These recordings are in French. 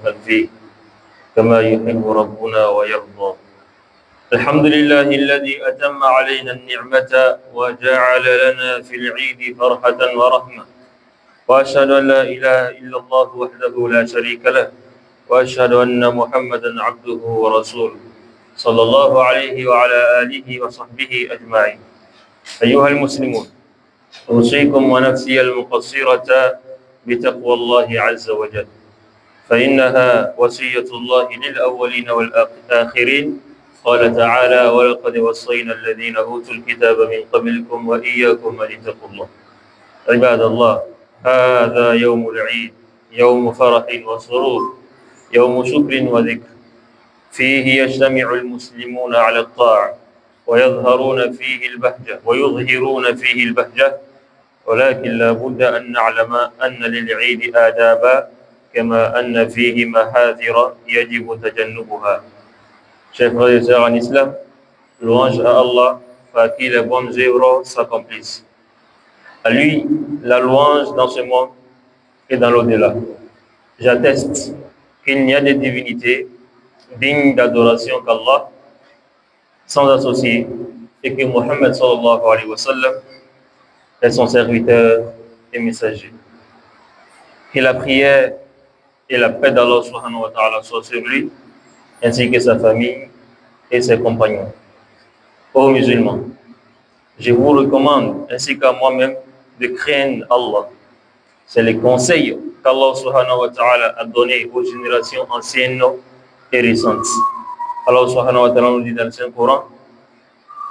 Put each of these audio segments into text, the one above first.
بركة فيه كما يحب ربنا ويرضى. الحمد لله الذي أتم علينا النعمة وجعل لنا في العيد فرحة ورحمة، وأشهد أن لا إله إلا الله وحده لا شريك له، وأشهد أن محمدا عبده ورسوله صلى الله عليه وعلى آله وصحبه أجمعين. أيها المسلمون، أوصيكم ونفسي المقصرة بتقوى الله عز وجل، فإنها وصية الله للأولين والآخرين. قال تعالى: ولقد وصينا الذين أوتوا الكتاب من قبلكم وإياكم أن اتقوا الله. عباد الله، هذا يوم العيد، يوم فرح وسرور، يوم شكر وذكر، فيه يجتمع المسلمون على الطاعة ويظهرون فيه البهجة، ولكن لا بد أن نعلم أن للعيد آدابا كما أن فيه محاذر يجب تجنبها. Chers frères et sœurs en islam, louange à Allah par qui les bonnes œuvres s'accomplissent. À lui, la louange dans ce monde et dans l'au-delà. J'atteste qu'il n'y a de divinité digne d'adoration qu'Allah, sans associé, et que Mohammed sallallahu alayhi wa sallam est son serviteur et messager. Que la prière et la paix d'Allah subhanahu wa ta'ala soient sur lui, ainsi que sa famille et ses compagnons. Ô musulmans, je vous recommande, ainsi qu'à moi-même, de craindre Allah. C'est le conseil qu'Allah subhanahu wa ta'ala a donné aux générations anciennes et récentes. Allah subhanahu wa ta'ala nous dit dans le Saint-Coran: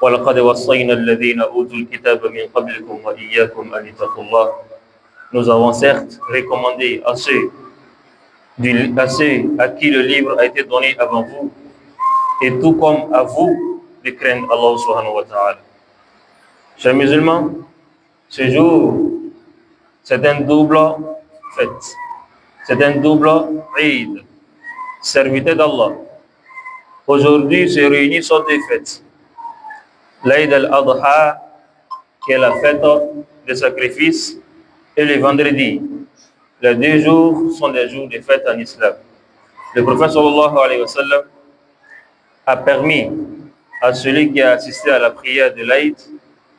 وَلَقَدْ وَصَّيْنَا الَّذِينَ أُوتُوا الْكِتَابَ مِنْ قَبْلِكُمْ وَإِيَّاكُمْ أَنِ اتَّقُوا اللَّهَ. Nous avons certes recommandé à ceux à qui le livre a été donné avant vous, et tout comme à vous, de craindre Allah subhanahu wa ta'ala. Chers musulmans, ce jour, c'est un double fête, c'est un double Eid, serviteur d'Allah. Aujourd'hui se réunissent sur deux fêtes. L'Eid al-Adha, qui est la fête de sacrifice, et le vendredi. Les deux jours sont des jours de fête en islam. Le prophète sallallahu alayhi wa sallam a permis à celui qui a assisté à la prière de l'Aïd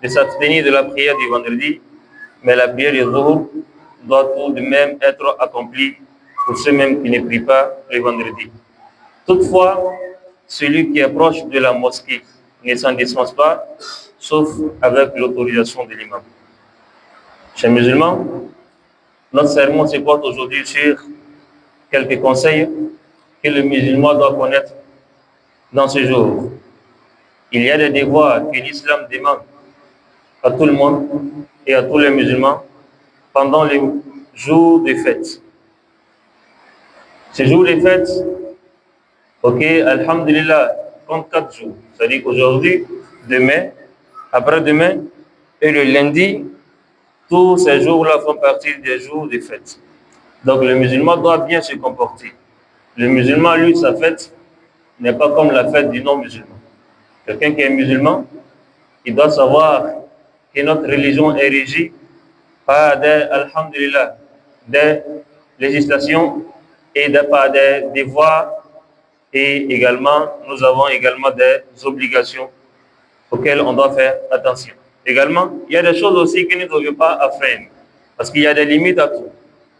de s'abstenir de la prière du vendredi, mais la prière du Zuhr doit tout de même être accomplie pour ceux même qui ne prient pas le vendredi. Toutefois, celui qui est proche de la mosquée ne s'en dispense pas, sauf avec l'autorisation de l'imam. Chers musulmans, notre sermon se porte aujourd'hui sur quelques conseils que le musulman doit connaître dans ce jour. Il y a des devoirs que l'islam demande à tout le monde et à tous les musulmans pendant les jours de fête. Ces jours de fête, ok, alhamdulillah, compte 4 jours. C'est-à-dire qu'aujourd'hui, demain, après-demain et le lundi, tous ces jours-là font partie des jours de fête. Donc le musulman doit bien se comporter. Le musulman, lui, sa fête n'est pas comme la fête du non-musulman. Quelqu'un qui est musulman, il doit savoir que notre religion est régie par des, alhamdulillah, des législations et par des devoirs, et également, nous avons également des obligations auxquelles on doit faire attention. Également, il y a des choses aussi que nous ne devons pas affreiner, parce qu'il y a des limites à tout.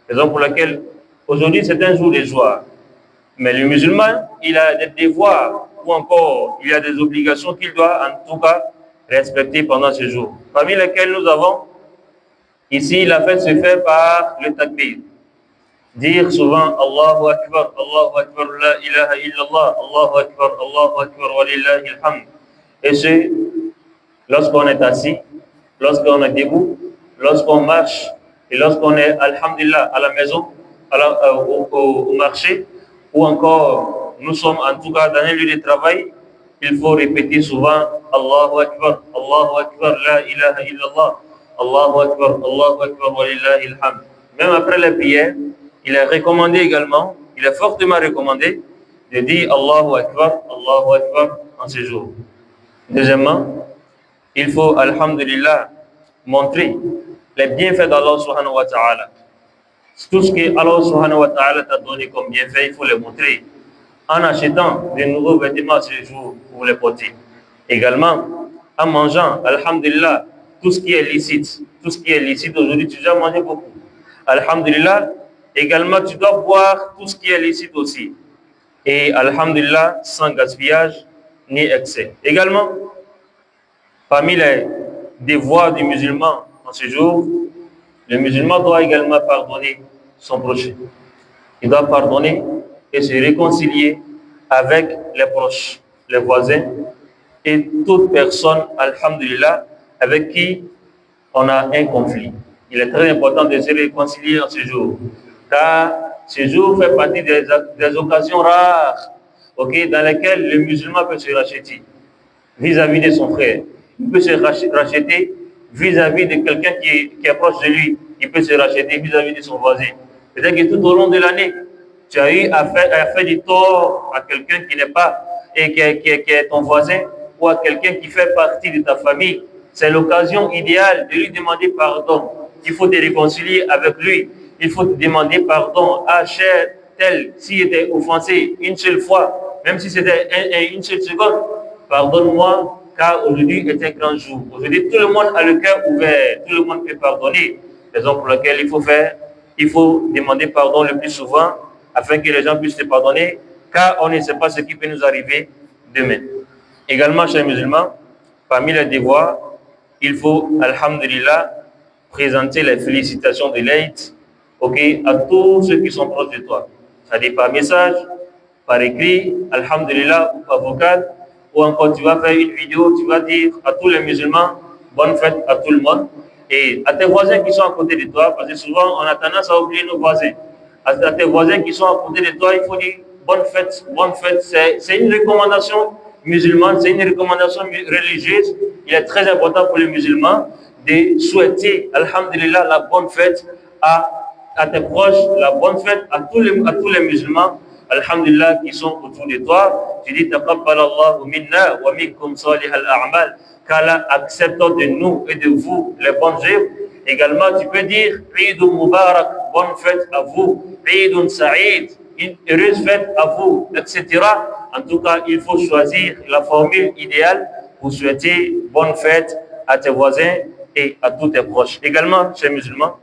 Raison pour laquelle aujourd'hui c'est un jour de joie. Mais le musulman, il a des devoirs ou encore il y a des obligations qu'il doit en tout cas respecter pendant ce jour. Parmi lesquelles nous avons ici, la fête se fait par le takbir. Dire souvent Allahu Akbar, la ilaha illallah, Allahu Akbar, wa lillahi alhamd. Et ce, lorsqu'on est assis, lorsqu'on est debout, lorsqu'on marche et lorsqu'on est, alhamdulillah, à la maison, au marché, ou encore nous sommes en tout cas dans un lieu de travail, il faut répéter souvent Allahu Akbar, la ilaha illallah, Allahu Akbar, wa lillahi alhamd. Même après la prière, il est recommandé également, il est fortement recommandé de dire Allahu Akbar en ce jour. Deuxièmement, il faut, alhamdulillah, montrer les bienfaits d'Allah subhanahu wa ta'ala. Tout ce que Allah subhanahu wa ta'ala t'a donné comme bienfait, il faut le montrer en achetant de nouveaux vêtements ce jour pour les porter. Également, en mangeant, alhamdulillah, tout ce qui est licite. Tout ce qui est licite aujourd'hui, tu dois manger beaucoup. Alhamdulillah, également, tu dois boire tout ce qui est licite aussi. Et alhamdulillah, sans gaspillage ni excès. Également, parmi les devoirs du musulman en ce jour, le musulman doit également pardonner son prochain. Il doit pardonner et se réconcilier avec les proches, les voisins et toute personne, alhamdulillah, avec qui on a un conflit. Il est très important de se réconcilier en ce jour, car ce jour fait partie des occasions rares, dans lesquelles le musulman peut se racheter vis-à-vis de son frère. Il peut se racheter vis-à-vis de quelqu'un qui est proche de lui. Il peut se racheter vis-à-vis de son voisin. Peut-être que tout au long de l'année, tu as eu à faire du tort à quelqu'un qui n'est pas, et qui est ton voisin, ou à quelqu'un qui fait partie de ta famille. C'est l'occasion idéale de lui demander pardon. Il faut te réconcilier avec lui. Il faut te demander pardon à cher tel s'il était offensé une seule fois, même si c'était une seule seconde. Pardonne-moi, car aujourd'hui est un grand jour. Aujourd'hui, tout le monde a le cœur ouvert, tout le monde peut pardonner. Raison pour laquelle il faut demander pardon le plus souvent, afin que les gens puissent te pardonner, car on ne sait pas ce qui peut nous arriver demain. Également, chers musulmans, parmi les devoirs, il faut, alhamdulillah, présenter les félicitations de l'Aïd, à tous ceux qui sont proches de toi. C'est-à-dire par message, par écrit, alhamdulillah, ou par vocal, ou encore tu vas faire une vidéo, tu vas dire à tous les musulmans, bonne fête à tout le monde, et à tes voisins qui sont à côté de toi, parce que souvent on a tendance à oublier nos voisins. À tes voisins qui sont à côté de toi, il faut dire bonne fête, bonne fête. C'est une recommandation musulmane, c'est une recommandation religieuse. Il est très important pour les musulmans de souhaiter, alhamdulillah, la bonne fête à tes proches, la bonne fête à tous les musulmans, alhamdulillah, qui sont autour de toi. Tu dis, taqabbal Allahu minna wa minkum salih al-a'mal, qu'Allah accepte de nous et de vous les bonnes œuvres. Également, tu peux dire, Eidun Mubarak, bonne fête à vous, Eidun Saïd, une heureuse fête à vous, etc. En tout cas, il faut choisir la formule idéale pour souhaiter bonne fête à tes voisins et à tous tes proches. Également, chers musulmans,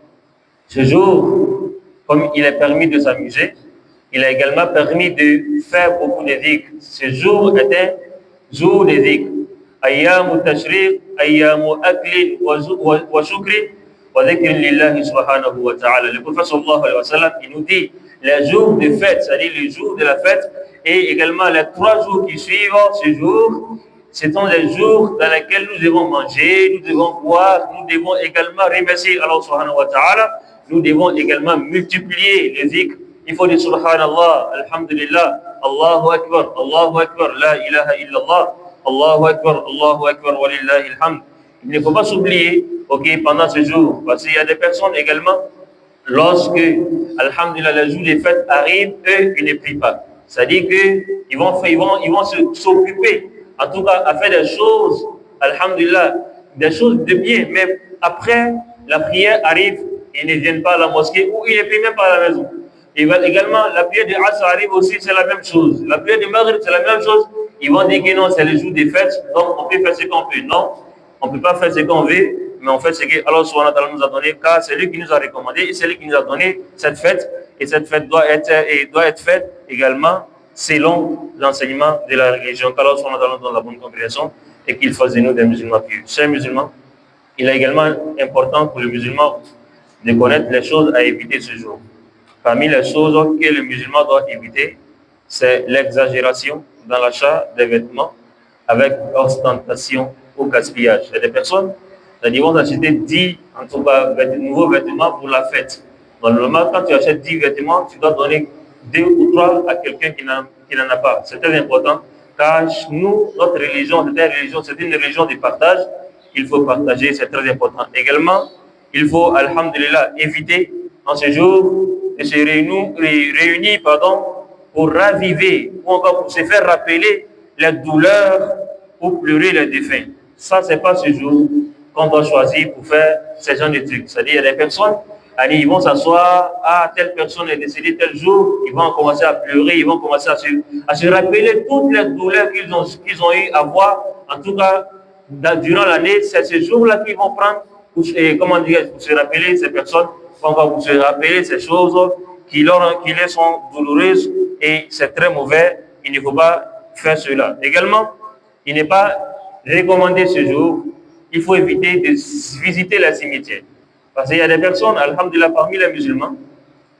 ce jour, comme il est permis de s'amuser, il a également permis de faire beaucoup de dhikr. Ce jour est un jour de dhikr. Ayyamu tashriq, ayyamu aklin wa shukrin wa dhikrin lillahi subhanahu wa ta'ala. Le prophète sallallahu alayhi wa sallam, il nous dit les jours de fête, c'est-à-dire les jours de la fête, et également les 3 jours qui suivent ce jour, ce sont les jours dans lesquels nous devons manger, nous devons boire, nous devons également remercier Allah subhanahu wa ta'ala, nous devons également multiplier les dhikr. Il faut dire subhanallah, alhamdulillah, Allahu akbar, la ilaha illallah, Allahu akbar, walillahi alhamd. Il ne faut pas s'oublier, pendant ce jour, parce qu'il y a des personnes également, lorsque, alhamdulillah, les jours des fêtes arrivent, eux, ils ne prient pas. C'est-à-dire qu'ils vont s'occuper, en tout cas, à faire des choses, alhamdulillah, des choses de bien, mais après, la prière arrive, ils ne viennent pas à la mosquée ou ils ne prient même pas à la maison. Et également, la prière de Asr arrive aussi, c'est la même chose. La prière de Maghrib, c'est la même chose. Ils vont dire que non, c'est le jour des fêtes, donc on peut faire ce qu'on peut. Non, on ne peut pas faire ce qu'on veut, mais on fait ce que Allah subhanahu wa ta'ala nous a donné, car c'est lui qui nous a recommandé et c'est lui qui nous a donné cette fête. Et cette fête doit être faite également selon l'enseignement de la religion, qu'Allah subhanahu wa ta'ala nous donne la bonne compréhension et qu'il fasse de nous des musulmans pieux. Chers musulmans, il est également important pour le musulman de connaître les choses à éviter ce jour. Parmi les choses que le musulman doit éviter, c'est l'exagération dans l'achat des vêtements avec ostentation ou gaspillage. Il y a des personnes qui vont acheter 10 en tout cas, nouveaux vêtements pour la fête. Normalement, quand tu achètes 10 vêtements, tu dois donner 2 ou 3 à quelqu'un qui n'en a pas. C'est très important, car nous, notre religion, c'est une religion de partage. Il faut partager, c'est très important. Également, il faut, alhamdulillah, éviter en ce jour de se réunir pour raviver ou encore pour se faire rappeler les douleurs ou pleurer les défunts. Ça, c'est pas ce jour qu'on doit choisir pour faire ce genre de trucs. C'est-à-dire, il y a des personnes, allez, ils vont s'asseoir, ah, telle personne est décédée tel jour, ils vont commencer à pleurer, ils vont commencer à se rappeler toutes les douleurs qu'ils ont eu à voir, en tout cas, durant l'année, c'est ce jour-là qu'ils vont prendre, comment dire, pour se rappeler ces personnes, pour se rappeler ces choses qui leur sont douloureuses, et c'est très mauvais, il ne faut pas faire cela. Également, il n'est pas recommandé ce jour, il faut éviter de visiter les cimetières. Parce qu'il y a des personnes, alhamdulillah, parmi les musulmans,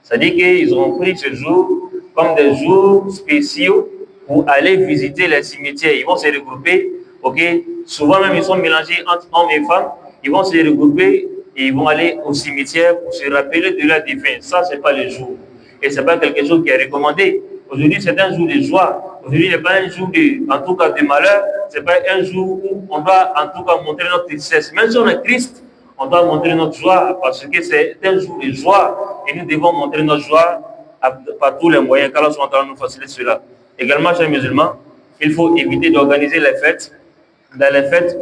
c'est-à-dire qu'ils ont pris ce jour comme des jours spéciaux pour aller visiter les cimetières. Ils vont se regrouper, ok? Souvent même, ils sont mélangés entre hommes et femmes. Ils vont se regrouper et ils vont aller au cimetière pour se rappeler de leur défunt. Ça, ce n'est pas le jour. Et ce n'est pas quelque chose qui est recommandé. Aujourd'hui, c'est un jour de joie. Aujourd'hui, il n'est pas un jour en tout cas, de malheur. Ce n'est pas un jour où on doit, en tout cas, montrer notre tristesse. Même si on est triste, on doit montrer notre joie parce que c'est un jour de joie et nous devons montrer notre joie par tous les moyens. Qu'Allah nous facilite cela. Également, chers musulmans, il faut éviter d'organiser les fêtes, dans les fêtes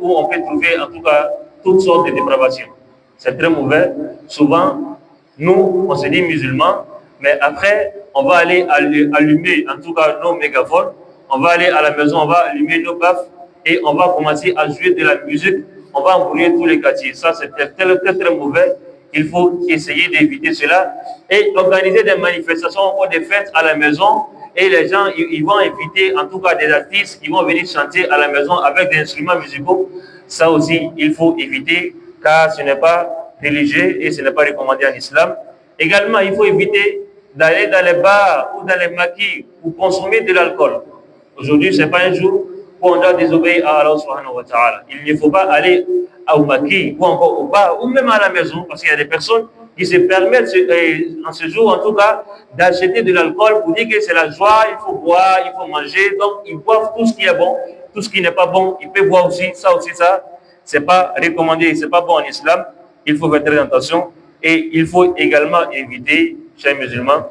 où on peut trouver en tout cas toutes sortes de dépravations. C'est très mauvais. Souvent, nous, on se dit musulmans, mais après, on va aller allumer en tout cas nos mégaphones, on va aller à la maison, on va allumer nos baffes et on va commencer à jouer de la musique. On va embrouiller tous les quartiers. Ça, c'est très mauvais. Il faut essayer d'éviter cela et organiser des manifestations ou des fêtes à la maison. Et les gens, ils vont inviter en tout cas des artistes qui vont venir chanter à la maison avec des instruments musicaux. Ça aussi, il faut éviter car ce n'est pas religieux et ce n'est pas recommandé en islam. Également, il faut éviter d'aller dans les bars ou dans les maquis pour consommer de l'alcool. Aujourd'hui, ce n'est pas un jour on doit désobéir à Allah subhanahu wa ta'ala. Il ne faut pas aller au maquis ou encore au bar ou même à la maison parce qu'il y a des personnes qui se permettent en ce jour en tout cas d'acheter de l'alcool pour dire que c'est la joie, il faut boire, il faut manger. Donc ils boivent tout ce qui est bon, tout ce qui n'est pas bon, ils peuvent boire aussi, ça, c'est pas recommandé, c'est pas bon en islam. Il faut faire très attention et il faut également éviter, chers musulmans,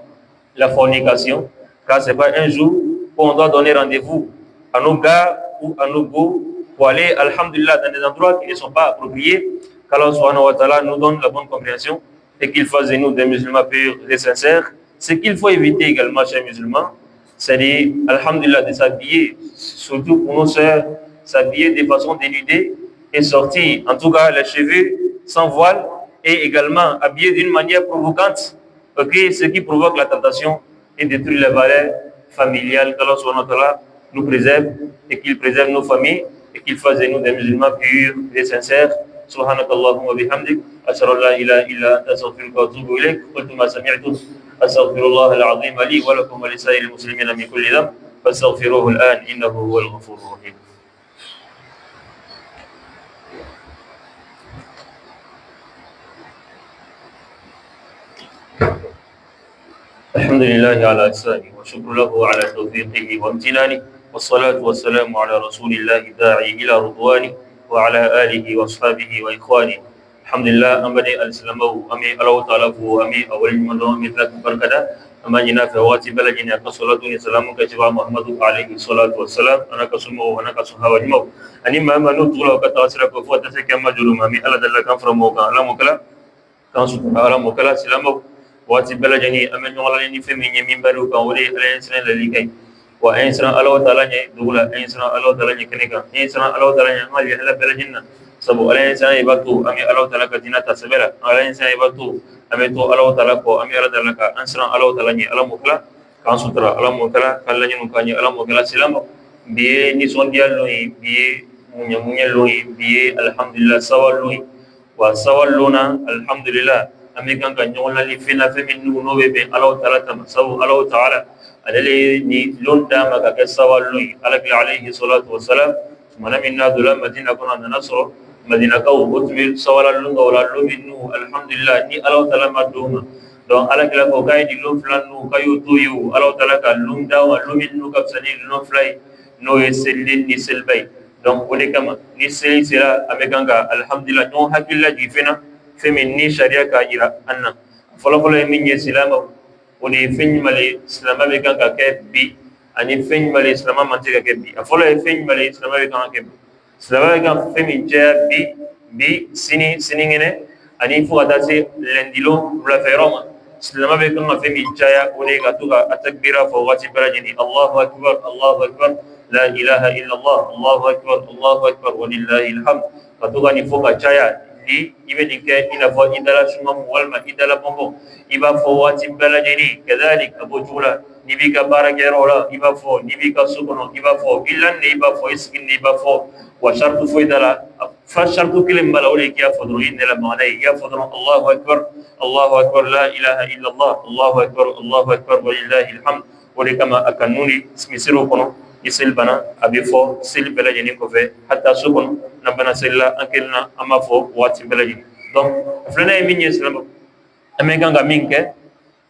la fornication car c'est pas un jour où on doit donner rendez-vous à nos gars ou à nos go pour aller, alhamdulillah, dans des endroits qui ne sont pas appropriés, qu'Allah subhanahu wa ta'ala nous donne la bonne compréhension et qu'il fasse de nous des musulmans purs et sincères. Ce qu'il faut éviter également, chers musulmans, c'est alhamdulillah, de s'habiller, surtout pour nos sœurs, s'habiller de façon dénudée et sortir, en tout cas, les cheveux sans voile et également habiller d'une manière provocante, okay, ce qui provoque la tentation et détruit les valeurs familiales qu'Allah subhanahu wa ta'ala nous préserve et qu'il préserve nos familles et qu'il fasse de nous des musulmans purs et sincères. سبحانك اللهم وبحمدك أشهد أن لا إله إلا أنت أستغفرك وأتوب إليك قلت ما سمعتم أستغفر الله العظيم لي ولكم ولسائر المسلمين من كل ذنب فاستغفروه الآن إنه هو الغفور الرحيم. الحمد لله على إحسانه وشكر له على توفيقه وامتنانه والصلاة والسلام على رسول الله الداعي إلى رضوانه وعلى آله وأصحابه وإخوانه. الحمد لله أمني الإسلام أمي الله تعالى أمي أول من أمي ثلاث بركة أمانينا في وقت بلدنا كصلاة السلام كتبع محمد عليه الصلاة والسلام أنا كسمه وأنا كسمه وجمه أني ما نطول وكتاسر كفوة سكما جلوم أمي الله دلنا كان فرموك على مكلا كان سبحانه على مكلا سلامه wati bela jani amen ngala ni femi nyemi baru ka wole insana la likai wa insana Allah taala nya dugula insana Allah taala nya keneka insana Allah taala nya ngali hala bela jinna sabu insana ibatu ami Allah taala ka dinata sabela insana ibatu ami to Allah taala ko ami Allah taala ka insana Allah taala nya Allah mukla kan sutra Allah mukla kala nya nukanya Allah mukla silamo biye ni son diallo biye munya lo biye alhamdulillah sawallo wa sawalluna alhamdulillah American kan ñoo la li fina femi nu no be Allah taala tam sabu Allah taala adale ni londa maka ke sawallu alaki alayhi salatu wassalam mana minna dula madina kuna nasro madina ka utmil sawalallu wala luminu alhamdulillah ni Allah taala maduma donc alaki la ko kay di lum flanu kayu tuyu Allah taala ka lumda wa luminu ka sani no fly no yesellin ni selbay donc woni kama ni sey sira American ka alhamdulillah no hakilla di fina femi ni sharia ka jira anna folo min ye silama woni feñ male islama be kan ka ke bi ani feñ male islama man te ka ke bi folo feñ male islama be kan ke bi islama be kan femi ja bi sini ngene ani fo kata se lendilo wula fɛyɔrɔ ma silama bɛ kan ka fɛn min caya o de ka to ka atakbira fɔ waati bɛɛ lajɛlen allahu akbar allahu akbar la ilaha illallah allahu akbar allahu akbar walillahi alhamd ka to ka nin fɔ ka caya ni i bɛ nin kɛ i n'a fɔ i dala sumamu walima i dala bɔnbɔn i b'a fɔ waati bɛɛ lajɛlen kadalik a b'o cogo la n'i b'i ka baarakɛyɔrɔ la i b'a fɔ n'i b'i ka so kɔnɔ i b'a fɔ i lannen i b'a fɔ i sigilen i b'a fɔ wa shartu foyi t'a la fa shartu kelen min b'a la o de ye k'i y'a fɔ dɔrɔn i nɛlɛmagana ye i y'a fɔ dɔrɔn allahu akbar la ilaha illallah allahu akbar walillahi alhamd o de kama a ka nun ni misiriw kɔnɔ ni seli bana a bɛ fɔ seli bɛɛ lajɛlen kɔfɛ hatta so kɔnɔ n'a bana seli la an kelen na an b'a fɔ waati bɛɛ lajɛlen donc filanan ye min ye silamɛ an bɛ kan ka min kɛ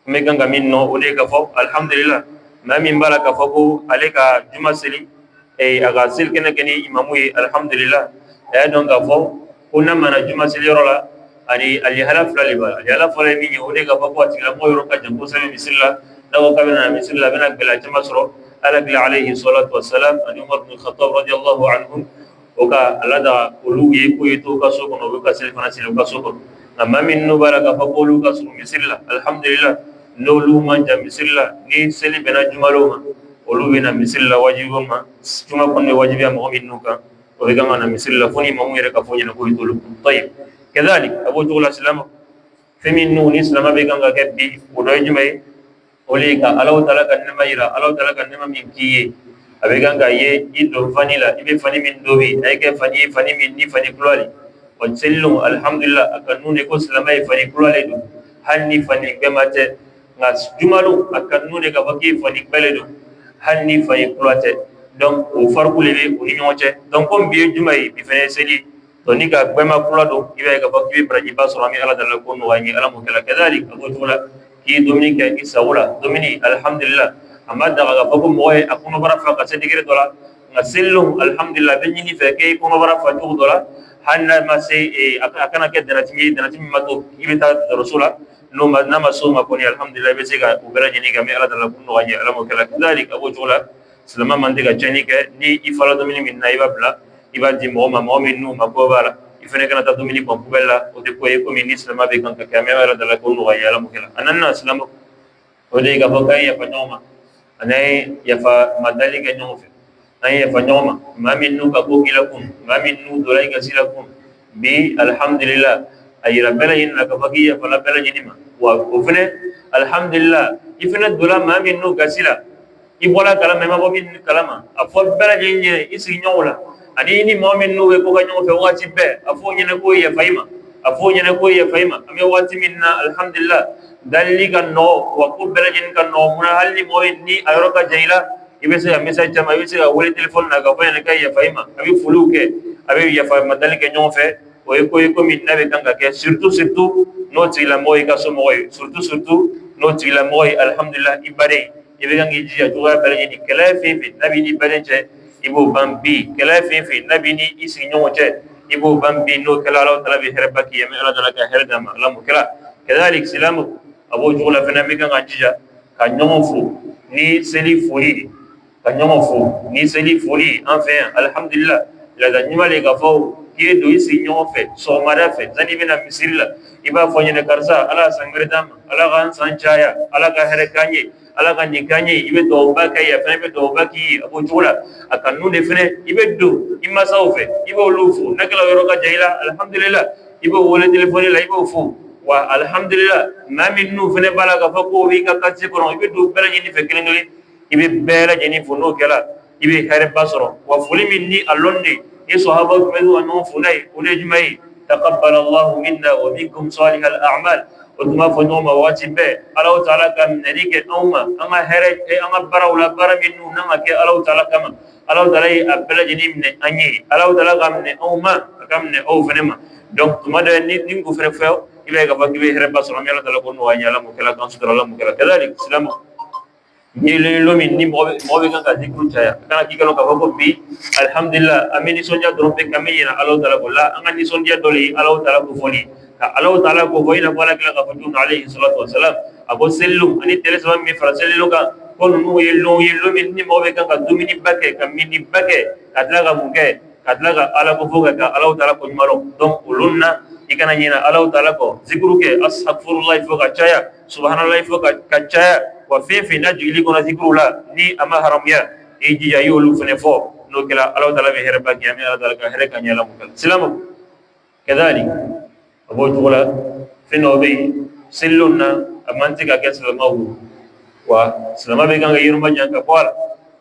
an bɛ kan ka min nɔ o de ye k'a fɔ alhamdulillah maa min b'a la k'a fɔ ko ale ka juma seli a ka seli kɛnɛ kɛ ni imamu ye alhamdulillah a y'a dɔn k'a fɔ ko n'a mana juma seli yɔrɔ la ani alihala fila de b'a la alihala fɔlɔ ye min ye o de ye k'a fɔ ko a tigilamɔgɔ yɔrɔ ka jan kosɛbɛ misiri la n'a ko k'a bɛ na misiri la a bɛna gɛlɛya caman sɔrɔ alakila alayhi salatu wasalam ani umar bin khattab radiyallahu anhu o ka ala da olu ye ko ye to ka so kɔnɔ o bɛ ka seli fana seli u ka so kɔnɔ nka maa min n'o b'a la k'a fɔ ko olu ka surun misiri la alhamdulillah n'olu man jan misiri la ni seli bɛnna jumalow ma olu bɛ na misiri la wajibi ma juma kɔni bɛ wajibiya mɔgɔ min n'u kan o bɛ kan ka na misiri la fo ni mamu yɛrɛ ka fɔ ɲɛna ko i t'olu kun tayi kadalik a b'o cogo la silama fɛn min n'u ni silama bɛ kan ka kɛ bi o dɔ ye jumɛn ye o de ye ka alaw taala ka nɛma yira alaw taala ka nɛma min k'i ye a bɛ kan ka ye i don fani la i bɛ fani min dobi a ye kɛ fani ye fani min ni fani kulali wa selilon alhamdulillah a ka nun de ko silama ye fani kulale don hali ni fani gbɛma tɛ nka jumalo a ka nun de ka fɔ k'i ye fani gbɛle don hali ni fani kula tɛ donc o fariko de bɛ u ni ɲɔgɔn cɛ donc komi bi ye juma ye bi fɛnɛ ye seli donc ni ka gbɛma kula don i b'a ye k'a fɔ k'i bɛ barajiba sɔrɔ an bɛ ala dala ko nɔgɔya ye ala m'o kɛ la kadalik a b'o cogo la k'i ye dumuni kɛ i sago la dumuni alhamdulillah a ma daga k'a fɔ ko mɔgɔ ye a kɔnɔbara fa ka se digiri dɔ la nka selilon alhamdulillah bɛ ɲini fɛ k'e kɔnɔbara fa cogo dɔ la hali n'a ma se a kana kɛ dannatigi ye dannatigi min ma to i bɛ taa dɔgɔtɔrɔso la n'a ma so ma kɔni alhamdulillah i bɛ se ka u bɛɛ lajɛlen kɛ an bɛ ala dala ko nɔgɔya ye ala m'o kɛ la kadalik a b'o cogo la silama man tɛ ka tiɲɛni kɛ ni i fara dumuni min na i b'a bila i b'a di mɔgɔ ma mɔgɔ min n'u ma ko b'a la i fana kana taa dumuni bɔn poubelle la o tɛ ko ye komi ni silama bɛ kan ka kɛ an bɛ ala dala ko nɔgɔya ye ala m'o kɛ la a nana silama o de ye k'a fɔ k'an ye yafa ɲɔgɔn ma ani an ye yafa madali kɛ ɲɔgɔn fɛ an ye yafa ɲɔgɔn ma maa min n'u ka ko k'i la kun maa min n'u donna i ka si la kun bi alhamdulillah a yira bɛɛ lajɛlen na k'a fɔ k'i yafala bɛɛ lajɛlen ma wa o fana alhamdulillah i fana donna maa min n'u ka si la i bɔra kalama i ma bɔ min kalama a fɔ bɛɛ lajɛlen ɲɛna i sigiɲɔgɔnw la ani ni mɔgɔ min n'u bɛ ko ka ɲɔgɔn fɛ waati bɛɛ a fɔ ɲɛna ko yafa i ma a fɔ ɲɛna ko yafa i ma an bɛ waati min na alhamdulillah dalili ka nɔgɔ wa ko bɛɛ lajɛlen ka nɔgɔ munna hali ni mɔgɔ ni a yɔrɔ ka jan i la i bɛ se ka message caman i bɛ se ka wele téléphone na k'a fɔ ɲɛna k'a yafa i ma a bɛ foliw kɛ a bɛ yafa madali kɛ ɲɔgɔn fɛ o ye ko ye komi n'a bɛ kan ka kɛ surtout n'o tigilamɔgɔ y'i ka somɔgɔ ye surtout n'o tigilamɔgɔ ye alhamdulillah i baden i bɛ kan k'i jija cogoya bɛɛ lajɛlen kɛlɛ fɛn fɛn n'a b'i ni baden cɛ i b'o ban bi kɛlɛ fɛn fɛn n'a b'i ni i sigiɲɔgɔn cɛ i b'o ban bi n'o kɛla ala taala bɛ hɛrɛ ba k'i ye ala taala ka hɛrɛ d'a ma ala m'o kɛra kadalik silamu a b'o cogo la fɛnɛ an bɛ kan ka jija ka ɲɔgɔn fo ni seli foli ka ɲɔgɔn fo ni seli foli an fɛ yan alhamdulillah laada ɲuman de k'a fɔ k'i ye don i sigi ɲɔgɔn fɛ sɔgɔmada fɛ sanni i bɛna misiri la i b'a fɔ ɲɛna karisa ala ka san wɛrɛ d'an ma ala k'an san caya ala ka hɛrɛ k'an ye ala ka nin k'an ye i bɛ duwawuba kɛ yan fɛnɛ i bɛ duwawuba k'i ye a b'o cogo la a ka nun de fɛnɛ i bɛ don i masaw fɛ i b'olu fo n'a kɛla yɔrɔ ka jan i la alhamdulillah i b'o wele telefɔni la i b'o fo wa alhamdulillah maa min n'u fɛnɛ b'a la k'a fɔ ko b'i ka quartier kɔnɔ i bɛ don bɛɛ lajɛlen fɛ kelen kelen i bɛ bɛɛ lajɛlen fo n'o kɛla i bɛ hɛrɛba sɔrɔ wa foli min ni a lɔn de ni sahaba tun bɛ to ka ɲɔgɔn fo n'a ye o de ye jumɛn ye taqabbala allahu minna wa minkum salihal a'mal o tun b'a fɔ ɲɔgɔn ma waati bɛɛ ala taala ka minɛli kɛ anw ma an ka hɛrɛ an ka baaraw la baara min n'u n'an ka kɛ ala taala kama ala taala ye a bɛɛ lajɛlen minɛ an ye ala taala ka minɛ anw ma a ka minɛ aw fɛnɛ ma donc tuma dɔ ni ko fɛnɛ fɛ i b'a ye k'a fɔ k'i bɛ hɛrɛba sɔrɔ an bɛ ala taala ko nɔgɔya ye ala m'o kɛla k'an sutura ala m'o kɛla kadalik silamu yelelo min ni mɔgɔ bɛ kan ka zikuru caya a kana k'i kɔnɔ k'a fɔ ko bi alhamdulillah an bɛ nisɔndiya dɔrɔn fɛ k'an bɛ ɲinɛ ala taala ko la an ka nisɔndiya dɔ le ye ala taala ko fɔli ka ala taala ko fɔ i n'a fɔ ala kila k'a fɔ cogo min alayhi salatu wa salam a ko selilon ani tɛrɛ saba min fara selilon kan ko ninnu ye lon min ni mɔgɔ bɛ kan ka dumuni ba kɛ ka mini ba kɛ ka tila ka mun kɛ ka tila ka ala ko fɔ ka ala taala ko ɲuman dɔn donc olu na ikana nyina Allah Ta'ala ko zikru ke astaghfirullah fo ka caya subhanallah fo ka caya wa fi na jigili ko na zikru la ni ama haram ya e ji ya yolu fene fo no kala Allah Ta'ala be herba ki ami Allah Ta'ala ka herka nyala mukal silamu kadhalik abo jula fino be sillunna amantika ke salamahu wa salama be ganga yirma janka pola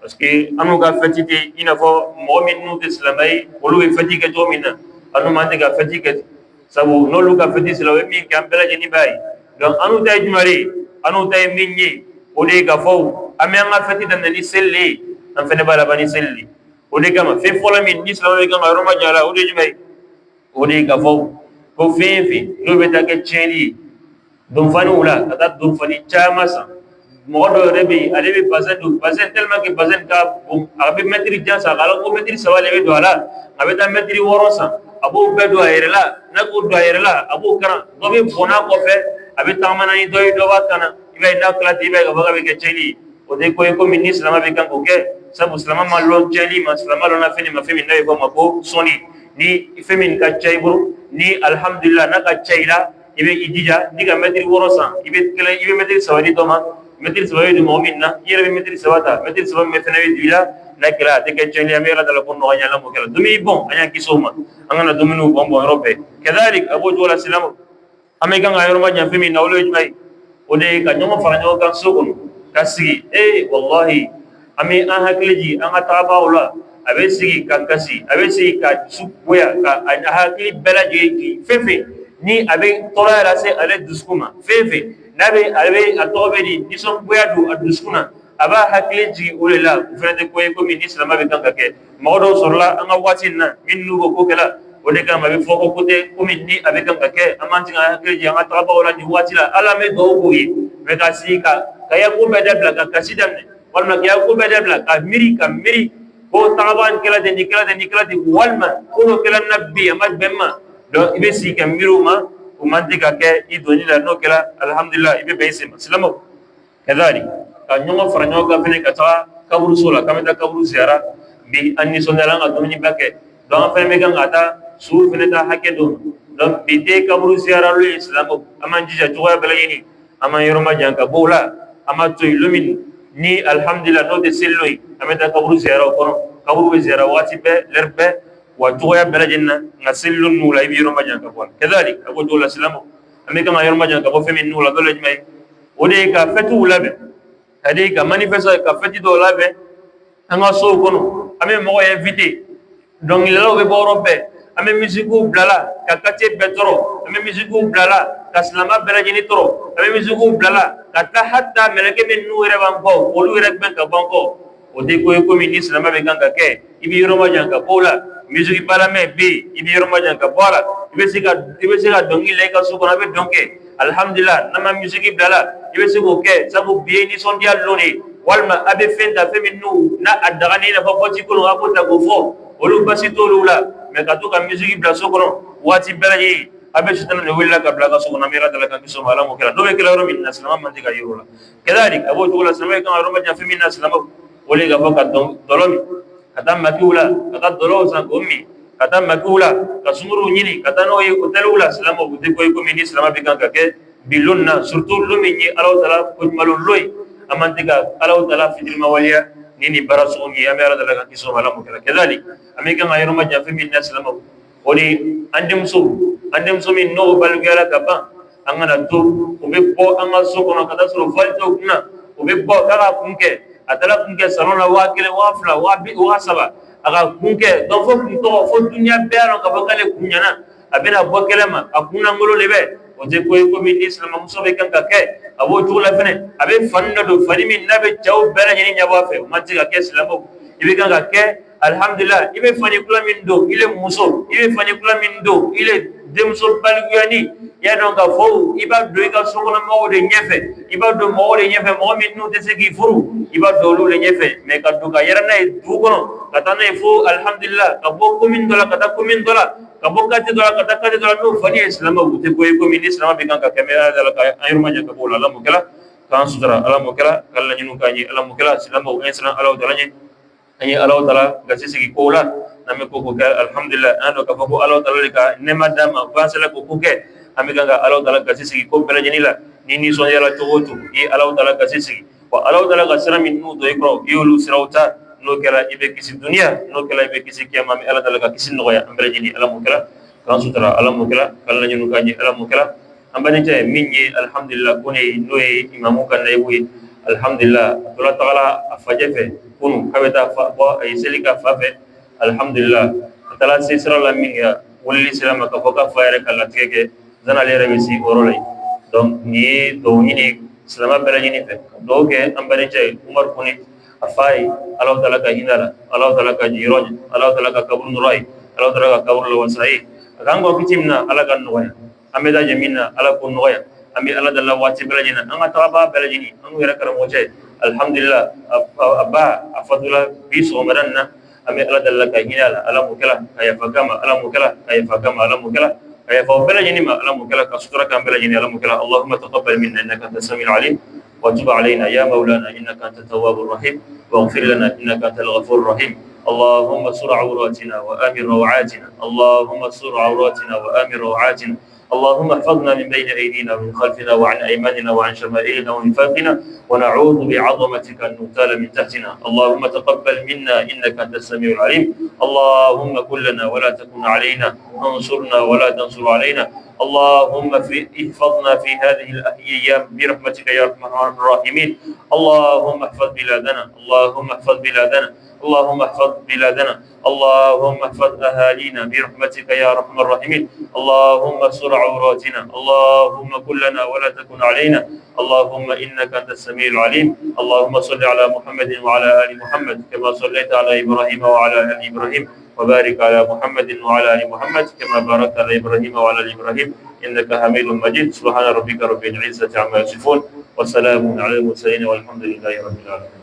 parce que anu ka fatite ina fo mu'min nu islamai olu be fatike to minna anu mande ka fatike sabu no lu ka fati silawe min kan bela jeni bay donc anu tay jumari anu tay minni o de ka fo ame nga fati dan ni selle am fene bala bani selle o de kama fe fola min ni silawe kan roma jala o de jumay o de ka fo ko fe no be ta ke cheni dum fani wala ata dum fani chamasa modo rebi alebi bazen tellement que bazen ka abi metri jansa kala ko metri sawale be doala abe ta metri worosa abu bedo ayrela nako do ayrela abu karan do be bona ko fe abe tamana ni doy do wakana ibe na klati ibe ga baga be ke cheli o de ko ministre ma be kan ko ke sabu islama ma lo cheli ma islama lo na fini ma femi nay ko mako soni ni femi ka chayburu ni alhamdulillah na ka chayla ibe idija diga metri worosa ibe kele ibe metri sawadi to ma metri sababu du mu'minna yere metri sabata metri sababu metnawi dila nakira teke cheni amira dala kunno anyala mukela dumi bon anya kisoma angana duminu bombo europe kadhalik abu jola salam amega ngayro ma jamfi min nawlo jmai ode ka nyoma faranyo kan sokon kasigi wallahi ami an hakiliji an ataba wala abe sigi kan kasi abe sigi ka sukuya ka hakili belaji fefe ni abe tora rase ale duskuma fefe nabe albe atobe di nison boyadu aduskuna aba hakleji olela frente ko ministre ma be kanka ke mawdo sorla anga watinna minnu ko kala ode kama be foko kote ko minni abe kanka ke amanti nga hakleji anga taba wala ni watila ala me do ko yi me kasika kaya ko be debla ka kasidan walma kaya ko be debla ka miri ko taban kala de nikala de walma ko kala nabbi amad bemma do ibe sika miruma umantika ke idoni la no kala alhamdulillah ibe beisima silamo kadhalik ka nyongo faranyo ka fene kata kaburu sola kameta kaburu ziara bi anni sonala nga domini bake don fene mega ngata su fene ta hakedo don bi te kaburu ziara lu islamo amanji ja joya belayini ama yoroma janka bola ama to illumin ni alhamdulillah no de selloi ameta kaburu ziara ko kaburu ziara wati be lerbe وتويا بلجنا نسل نولا يبيرون مجان كفول كذلك أقول دولة سلامه أمريكا ما يرون مجان كفول في من نولا دولة جماعي ودي كفتو لابه هذه كمانيفيسا كفتي دولة لابه أنا سو كنو أمي مو ينفيتي دون يلو ببورو به أمي ميزيكو بلالا ككتي بترو أمي ميزيكو بلالا كسلاما بلجني ترو أمي ميزيكو بلالا كتا حتى ملكي من نورة بانكو ولو يركبن كبانكو ودي كوي كومي نسلما بيكان كake يبيرون مجان كفولا musique balame be ibi yorma janka bora ibe siga dongi leka sukona be donke alhamdulillah nama musique blala ibe sigo ke sabu be ni son dia loni walma abe fenta feminu na adagani na fofoti ko ngapota go fo olu basito lula me katuka musique bla sokono wati belaji abe sitana ne willa ka bla ka sokona mera dala kan kiso mala mo kala do be kala ro min naslama man diga yurula kadalik abu tula samay kan ro ma jafi min naslama woli ga baka dolomi kata makula kata dolo san ummi kata makula kasumuru nyini kata no yi utalula salama bude ko mini salama bikan kake bilunna surtout lumi ni Allah taala ko malul loy amantiga Allah taala fidil mawaliya nini barasu ni amara daga kiso malamu kala kedalik amika ngayro ma jafi min salama woni andem so min no balgala kaba angana to obe bo anga so kono kata so valto kuna obe bo kala kunke atala kunke salona wakile wafla wabi wasaba aga kunke don fo kunto fo dunya bero ka bakale kunyana abena bokelema akuna ngolo lebe o je ko mi islam muso be kan ka ke abo tula fene abe fanna do farimi nabe chaw bere nyini nyaba fe manti ka ke islam ibe kan ka ke alhamdulillah ibe fani kula min do ile muso ibe fani kula min do ile demso balguyani ya don ka fo iba do ka sokona mo de nyefe iba do mo de nyefe mo min no de segi furu iba do lu le nyefe me ka do ka yarana du kono kata na fo alhamdulillah ka bo ko min dola kata ko min dola ka bo ka te dola kata ka te dola no fani islam bu te ko min islam be kan ka kamera dala ka ayurma nya ka bola lamu kala kan sudara alamu kala kala nyinu ka ni alamu kala islam bu islam ala dala ni ani ala dala ga sigi ko la ame ko ko alhamdulillah ando ka fako Allah taala ka nema dama basala ko ko ke ame ganga Allah taala ka sisi ko bela jenila ni so yala to i Allah taala ka sisi wa Allah taala ka sira min nu do ikro yulu sirawta no kala ibe kisi dunia no kala ibe kisi kiyama mi Allah taala ka kisi no ya bela jeni Allah mo kala kan sutra Allah mo kala kala nyunu kaji Allah mo kala ambani te minni alhamdulillah kone no e imamu kan nay wi alhamdulillah Allah taala afajefe kunu kabeta fa bo ay selika fafe alhamdulillah tala sisra la min ya walli silama ka foka fayre kala tege zana le remisi orolay donc ni do ni silama bela ni fe do ke ambare chay umar kuni afai allah taala ka hinala allah taala ka jiroj allah taala ka kabul nurai allah taala ka kabul wasai rango kitimna ala kan noya ameda jamina ala kun noya ami ala dalla wati bela jina anga taba bela jini anga wera karamo chay alhamdulillah abba afadula biso maranna ami ala dalla ka hinala ala mukala kaya fakama ala mukala kaya fakama ala mukala kaya fa bela jini ma ala mukala ka sutra kan bela jini ala mukala allahumma taqabbal minna innaka antas samiul alim wa tub alaina ya maulana innaka antat tawwabur rahim waghfir lana innaka antal ghafurur rahim اللهم استر عوراتنا وآمن روعاتنا اللهم استر عوراتنا وآمن روعاتنا اللهم احفظنا من بين أيدينا ومن خلفنا وعن أيماننا وعن شمائلنا ومن فوقنا ونعوذ بعظمتك أن نغتال من تحتنا اللهم تقبل منا إنك أنت السميع العليم اللهم كن لنا ولا تكن علينا انصرنا ولا تنصر علينا اللهم احفظنا في هذه الأيام برحمتك يا أرحم الراحمين اللهم احفظ بلادنا اللهم احفظ بلادنا اللهم احفظ بلادنا اللهم احفظ أهالينا برحمتك يا أرحم الراحمين اللهم استر عوراتنا اللهم كن لنا ولا تكن علينا اللهم إنك أنت السميع العليم اللهم صل على محمد وعلى آل محمد كما صليت على إبراهيم وعلى آل إبراهيم وبارك على محمد وعلى آل محمد كما باركت على إبراهيم وعلى آل إبراهيم إنك حميد مجيد سبحان ربك رب العزة عما يصفون وسلام على المرسلين والحمد لله رب العالمين.